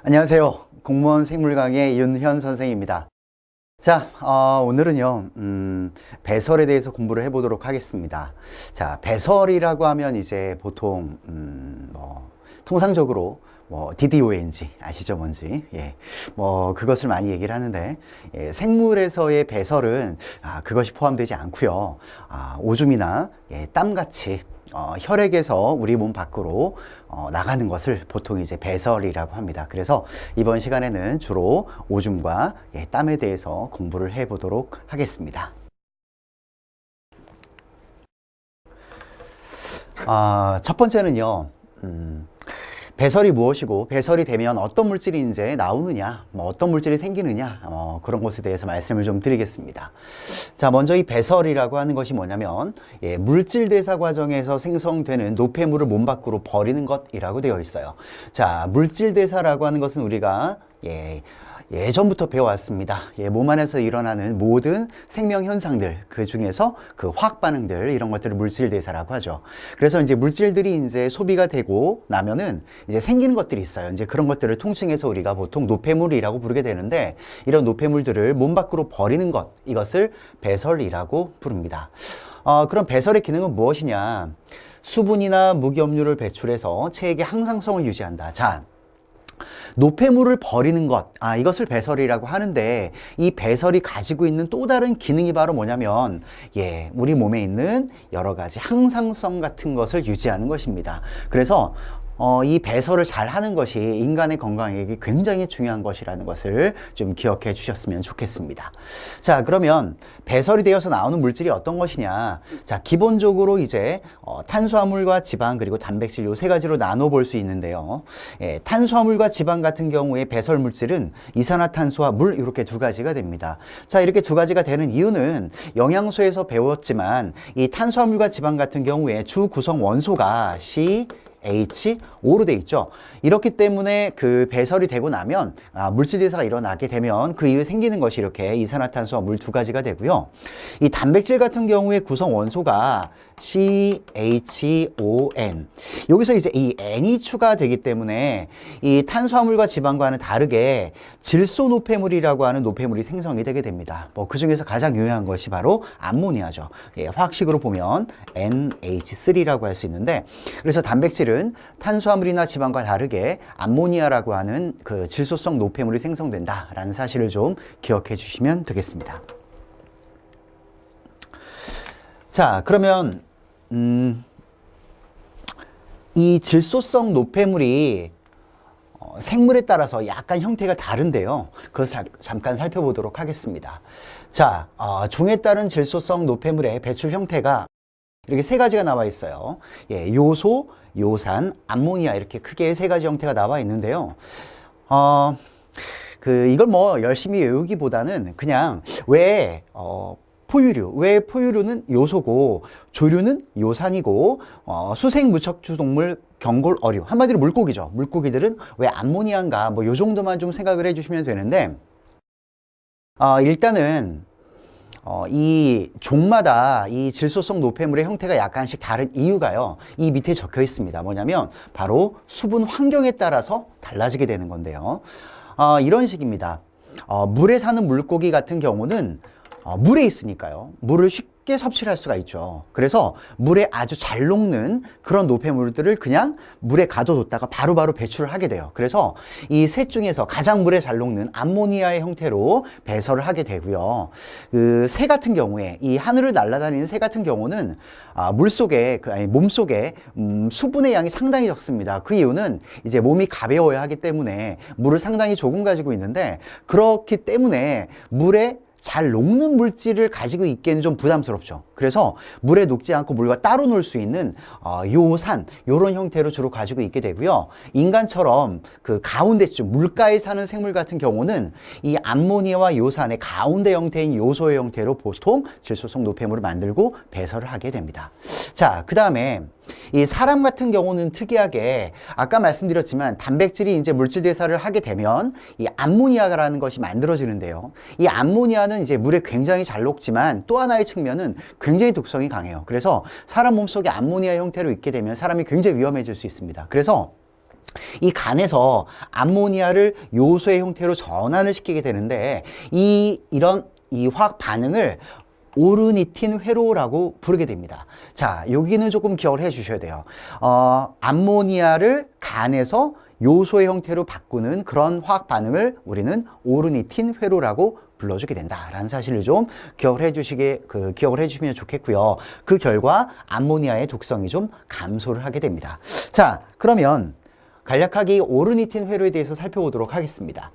안녕하세요. 공무원 생물강의 윤현 선생입니다. 자, 오늘은요, 배설에 대해서 공부를 해보도록 하겠습니다. 자, 배설이라고 하면 이제 보통, 통상적으로 DDONG 아시죠 뭔지? 예, 그것을 많이 얘기를 하는데, 예, 생물에서의 배설은 그것이 포함되지 않고요. 오줌이나 땀같이 혈액에서 우리 몸 밖으로 나가는 것을 보통 이제 배설이라고 합니다. 그래서 이번 시간에는 주로 오줌과 땀에 대해서 공부를 해보도록 하겠습니다. 첫 번째는요. 배설이 무엇이고 배설이 되면 어떤 물질이 이제 나오느냐, 어떤 물질이 생기느냐, 그런 것에 대해서 말씀을 좀 드리겠습니다. 자, 먼저 이 배설이라고 하는 것이 뭐냐면 물질 대사 과정에서 생성되는 노폐물을 몸 밖으로 버리는 것이라고 되어 있어요. 자, 물질 대사라고 하는 것은 우리가 예전부터 배워왔습니다. 몸 안에서 일어나는 모든 생명 현상들, 그 중에서 그 화학 반응들, 이런 것들을 물질 대사라고 하죠. 그래서 이제 물질들이 이제 소비가 되고 나면은 이제 생기는 것들이 있어요. 이제 그런 것들을 통칭해서 우리가 보통 노폐물이라고 부르게 되는데, 이런 노폐물들을 몸 밖으로 버리는 것, 이것을 배설이라고 부릅니다. 그럼 배설의 기능은 무엇이냐? 수분이나 무기염료를 배출해서 체액의 항상성을 유지한다. 자, 노폐물을 버리는 것, 이것을 배설이라고 하는데, 이 배설이 가지고 있는 또 다른 기능이 바로 뭐냐면, 우리 몸에 있는 여러 가지 항상성 같은 것을 유지하는 것입니다. 그래서 이 배설을 잘 하는 것이 인간의 건강에게 굉장히 중요한 것이라는 것을 좀 기억해 주셨으면 좋겠습니다. 자, 그러면 배설이 되어서 나오는 물질이 어떤 것이냐? 자, 기본적으로 이제 탄수화물과 지방 그리고 단백질 요 세 가지로 나눠 볼 수 있는데요. 탄수화물과 지방 같은 경우에 배설 물질은 이산화탄소와 물, 이렇게 두 가지가 됩니다. 자, 이렇게 두 가지가 되는 이유는 영양소에서 배웠지만 이 탄수화물과 지방 같은 경우에 주 구성 원소가 H5로 돼 있죠. 이렇기 때문에 그 배설이 되고 나면 물질 대사가 일어나게 되면 그 이후에 생기는 것이 이렇게 이산화탄소와 물 두 가지가 되고요. 이 단백질 같은 경우에 구성 원소가 CHON. 여기서 이제 이 N이 추가되기 때문에 이 탄수화물과 지방과는 다르게 질소 노폐물이라고 하는 노폐물이 생성이 되게 됩니다. 그 중에서 가장 유명한 것이 바로 암모니아죠. 화학식으로 보면 NH3라고 할 수 있는데, 그래서 단백질은 탄수화물이나 지방과 다르게 암모니아라고 하는 그 질소성 노폐물이 생성된다라는 사실을 좀 기억해 주시면 되겠습니다. 자, 그러면 이 질소성 노폐물이 생물에 따라서 약간 형태가 다른데요. 그것을 잠깐 살펴보도록 하겠습니다. 자, 종에 따른 질소성 노폐물의 배출 형태가 이렇게 세 가지가 나와 있어요. 요소, 요산, 암모니아, 이렇게 크게 세 가지 형태가 나와 있는데요. 이걸 열심히 외우기보다는 그냥 왜 포유류는 요소고, 조류는 요산이고, 수생 무척추 동물, 경골, 어류, 한마디로 물고기죠. 물고기들은 왜 암모니아인가, 요 정도만 좀 생각을 해주시면 되는데, 일단은 이 종마다 이 질소성 노폐물의 형태가 약간씩 다른 이유가요, 이 밑에 적혀 있습니다. 뭐냐면 바로 수분 환경에 따라서 달라지게 되는 건데요. 이런 식입니다. 물에 사는 물고기 같은 경우는 물에 있으니까요, 물을 쉽게 섭취를 할 수가 있죠. 그래서 물에 아주 잘 녹는 그런 노폐물들을 그냥 물에 가둬뒀다가 바로바로 배출을 하게 돼요. 그래서 이 셋 중에서 가장 물에 잘 녹는 암모니아의 형태로 배설을 하게 되고요. 그 새 같은 경우에, 이 하늘을 날아다니는 새 같은 경우는 물속에, 몸속에 수분의 양이 상당히 적습니다. 그 이유는 이제 몸이 가벼워야 하기 때문에 물을 상당히 조금 가지고 있는데, 그렇기 때문에 물에 잘 녹는 물질을 가지고 있기에는 좀 부담스럽죠. 그래서 물에 녹지 않고 물과 따로 놀 수 있는 요산, 요런 형태로 주로 가지고 있게 되고요. 인간처럼 그 가운데쯤 물가에 사는 생물 같은 경우는 이 암모니아와 요산의 가운데 형태인 요소의 형태로 보통 질소성 노폐물을 만들고 배설을 하게 됩니다. 자, 그 다음에 이 사람 같은 경우는 특이하게 아까 말씀드렸지만 단백질이 이제 물질 대사를 하게 되면 이 암모니아라는 것이 만들어지는데요. 이 암모니아는 이제 물에 굉장히 잘 녹지만 또 하나의 측면은 굉장히 독성이 강해요. 그래서 사람 몸속에 암모니아 형태로 있게 되면 사람이 굉장히 위험해질 수 있습니다. 그래서 이 간에서 암모니아를 요소의 형태로 전환을 시키게 되는데 이런 화학 반응을 오르니틴 회로라고 부르게 됩니다. 자, 여기는 조금 기억을 해 주셔야 돼요. 암모니아를 간에서 요소의 형태로 바꾸는 그런 화학 반응을 우리는 오르니틴 회로라고 불러주게 된다라는 사실을 좀 기억을 해주시면 좋겠고요. 그 결과 암모니아의 독성이 좀 감소를 하게 됩니다. 자, 그러면 간략하게 오르니틴 회로에 대해서 살펴보도록 하겠습니다.